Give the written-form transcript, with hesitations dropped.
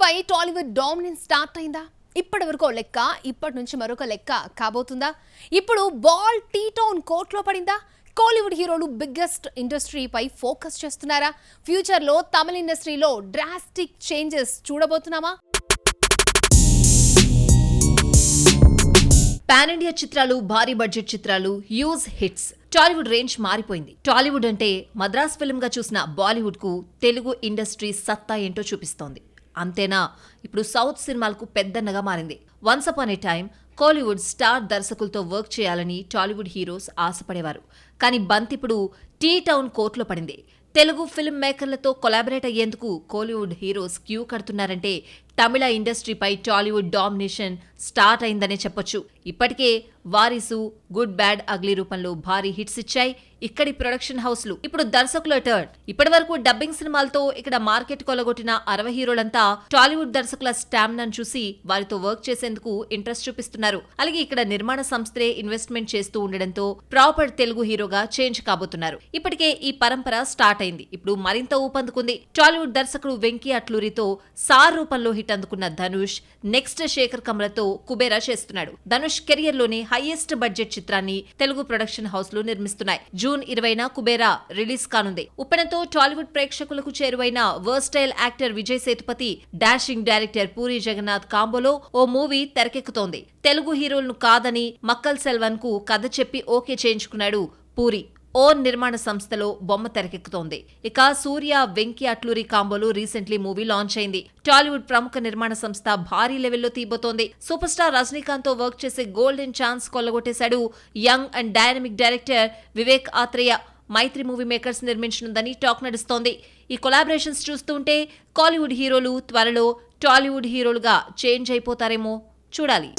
పై Tollywood dominance start అయిందా? ఇప్పటి వరకు లెక్క, ఇప్పటి నుంచి మరొక లెక్క కాబోతుందా? ఇప్పుడు బాల్ టీ టౌన్ కోర్టులో పడిందా? కోలీవుడ్ హీరోలు బిగ్గెస్ట్ ఇండస్ట్రీపై ఫోకస్ చేస్తున్నారా? ఫ్యూచర్లో తమిళ ఇండస్ట్రీలో డ్రాస్టిక్ చేంజెస్ చూడబోతున్నామా? పాన్ ఇండియా చిత్రాలు, భారీ బడ్జెట్ చిత్రాలు, హ్యూజ్ హిట్స్. టాలీవుడ్ రేంజ్ మారిపోయింది. టాలీవుడ్ అంటే మద్రాస్ ఫిల్మ్ గా చూసిన బాలీవుడ్ కు తెలుగు ఇండస్ట్రీ సత్తా ఏంటో చూపిస్తోంది. అంతేనా, ఇప్పుడు సౌత్ సినిమాలకు పెద్దన్నగా మారింది. Once upon a time Kollywood star దర్శకులతో వర్క్ చేయాలని టాలీవుడ్ హీరోస్ ఆశపడేవారు. కానీ బంతిప్పుడు టీ టౌన్ కోర్టులో పడింది. తెలుగు ఫిల్మ్ మేకర్లతో కొలాబరేట్ అయ్యేందుకు కోలీవుడ్ హీరోస్ క్యూ కడుతున్నారంటే తమిళ ఇండస్ట్రీపై టాలీవుడ్ డామినేషన్ స్టార్ట్ అయిందనే చెప్పొచ్చు. ఇప్పటికే వారిసు, గుడ్ బ్యాడ్ అగ్లీ రూపంలో భారీ హిట్స్ ఇచ్చాయి ఇక్కడి ప్రొడక్షన్ హౌస్లు. ఇప్పుడు దర్శకుల టర్న్. ఇప్పటి వరకు డబ్బింగ్ సినిమాలతో ఇక్కడ మార్కెట్ కొలగొట్టిన 60 హీరోలంతా టాలీవుడ్ దర్శకుల స్టామినాను చూసి వారితో వర్క్ చేసేందుకు ఇంట్రెస్ట్ చూపిస్తున్నారు. అలాగే ఇక్కడ నిర్మాణ సంస్థలే ఇన్వెస్ట్మెంట్ చేస్తూ ఉండడంతో ప్రాపర్ తెలుగు హీరోగా చేంజ్ కాబోతున్నారు. ఇప్పటికే ఈ పరంపర స్టార్ట్ అయింది. ఇప్పుడు మరింత ఊపందుకుంది. టాలీవుడ్ దర్శకుడు వెంకీ అట్లూరితో సార్ రూపంలో హిట్ అందుకున్న ధనుష్ నెక్స్ట్ శేఖర్ కమలతో కుబేరా చేస్తున్నాడు. ధనుష్ కెరియర్ లోనే హైయెస్ట్ బడ్జెట్ చిత్రాన్ని తెలుగు ప్రొడక్షన్ హౌస్లు నిర్మిస్తున్నాయి. జూన్ 20న కుబేరా రిలీజ్ కానుంది. ఉప్పెనతో టాలీవుడ్ ప్రేక్షకులకు చేరువైన versatile actor Vijay Sethupathi, dashing director Puri Jagannath కాంబోలో ఓ మూవీ తెరకెక్కుతోంది. తెలుగు హీరోలను కాదని మక్కల్ సెల్వన్ కు కథ చెప్పి ఓకే చేయించుకున్నాడు పూరి. ఓన్ నిర్మాణ సంస్థలో బొమ్మ తెరకెక్కుతోంది. ఇక సూర్య, వెంకీ అట్లూరి కాంబోలో రీసెంట్లీ మూవీ లాంచ్ అయింది. టాలీవుడ్ ప్రముఖ నిర్మాణ సంస్థ భారీ లెవెల్లో తీయబోతోంది. సూపర్ స్టార్ రజనీకాంత్ తో వర్క్ చేసే గోల్డెన్ ఛాన్స్ కొల్లగొట్టేశాడు young and dynamic director Vivek Athreya. Mythri movie makers నిర్మించనుందని టాక్ నడుస్తోంది. ఈ కొలాబరేషన్స్ చూస్తుంటే కోలీవుడ్ హీరోలు త్వరలో టాలీవుడ్ హీరోలుగా చేంజ్ అయిపోతారేమో చూడాలి.